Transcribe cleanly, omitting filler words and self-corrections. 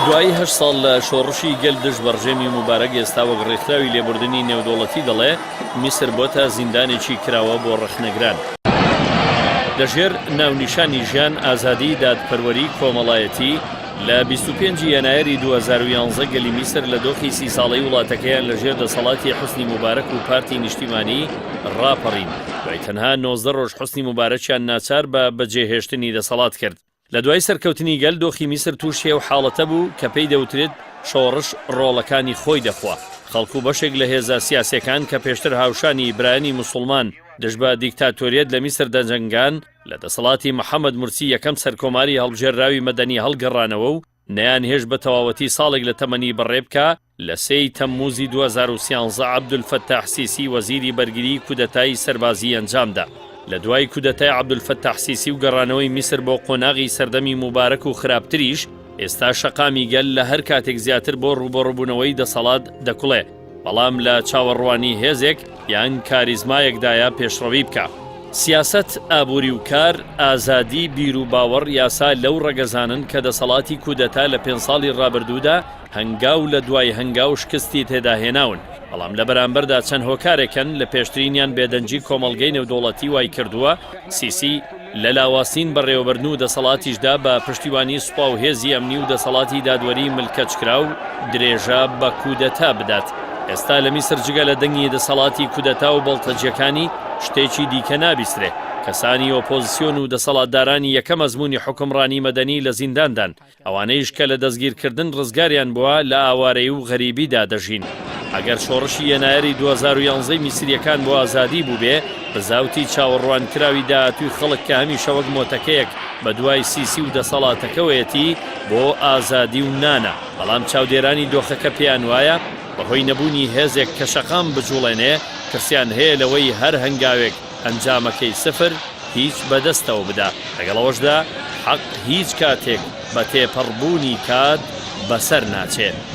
دوای 8 ساڵ لە شۆڕشی گەل دژ بەڕژێمی موبارەک ئێستا وەک ڕێکخراوی لێبوردنی نێودەوڵەتی دەڵێ میسر بۆتە زیندانێکی کراوە بۆ ڕەخنەگران. لەژێر ناونیشانی ژیان، ئازادی، دادپەروەری، کۆمەڵایەتی لە 25 یانایری 2011 گەلی میسر لە دۆخی 30 ساڵەی وڵاتەکەیان لەژێر دەسەڵاتی حوسنی موبارەک و پارتی نیشتیمانی ڕاپەڕین. دوای تەنها 19 ڕۆژ حوسنی موبارەکیان ناچار بە بەجێهێشتنی دەسەڵات کرد. لە دوای سەرکەوتنی گەل دۆخی میسر تووشێ و حاڵەتە بوو کە پێی دەوترێت شۆڕش ڕۆڵەکانی خۆی دەخوا. خەڵکو بەشێک لە هێزە سیاسیەکان کە پێشتر هاوشانی برایانی موسڵمان دەست بە دیکتاتۆریەت لە میسر دەجەنگان لە دەسەڵاتی محەممەد مورسی یەکەم سەرکۆماری هەڵبژێراوی مەدەنی هەڵگەڕانەوە و نەیان هێش بە تەواوەتی ساڵێک لە تەمەنی بەڕێ بکە لە 3 تەمموزی 2013 عەبدولفەتاح سیسی وەزیری بەرگری کودەتای سەربازی ئەنجامدا. لە دوای کودەتای عەبدولفەتاح سیسی و گەڕانەوەی میسر بۆ قۆناغی سەردەمی موبارەک و خراپتریش، ئێستا شەقامی گەل لە هەر کاتێک زیاتر بۆ ڕوبەڕووبوونەوەی دەسەڵات دەکوڵێ، بەڵام لە چاوەڕوانی هێزێک یان کاریزمایەکدایە پێشڕەوی بکە. سیاست، ئابووری و کار، ئازادی، بیر و باوەڕ یاسا لەو ڕەگەزانن کە دەسەڵاتی کودەتا لە 5 ساڵی ڕابردوودا هەنگاو لە دوای هەنگاو شکستی تێداهێناون. بەڵام لە بەرامبەردا چەند هۆکارێکن لە پێشترینیان بێدەنجی کۆمەڵگەی نێودەوڵەتی وای کردووە. سیسی لە لاواسین بەڕێوەبردن و دەسەڵاتیشدا بە پشتیوانی سوپا و هێزی ئەمنی و دەسەڵاتی دادوەری ملکەچکرا و درێژە بە کودەتا بدات. ئێستا لە میسر جگە لە دەنگی دەسەڵاتی کودەتا و بەڵتەجیەکانی شتێکی دیکە نابیسترێ. کەسانی ئۆپۆزیسیۆن و دەسەڵاتدارانی یەکەم ئەزموونی حکومڕانی مەدەنی لە زینداندان، ئەوانەیش کە لە دەستگیرکردن ڕزگاریان بووە لە ئاوارەی و غەریبیدا دەژین. ئەگەر شۆڕشی یەنایەری 2011 میسریەکان بۆ ئازادی بوو بێ، بەزاوتی چاوەڕوانکراوی داهاتووی خەڵک کە هەمیشە وەک مۆتەکەیەک بە دوای سیسی و دەسەڵاتەکەوەیەتی بۆ ئازادی و نانە. بەڵام چاودێرانی دۆخەکە پێیان وایە بەهۆی نەبوونی هێزێک کە شەقام بجوڵێنێ، ترسیان هەیە لەوەی هەر هەنگاوێک ئەنجامەکەی سفر هیچ بەدەستەوە بدا. لەگەڵەوەشدا حەق هیچ کاتێک بە تێپەڕبوونی کات بەسەر ناچێت.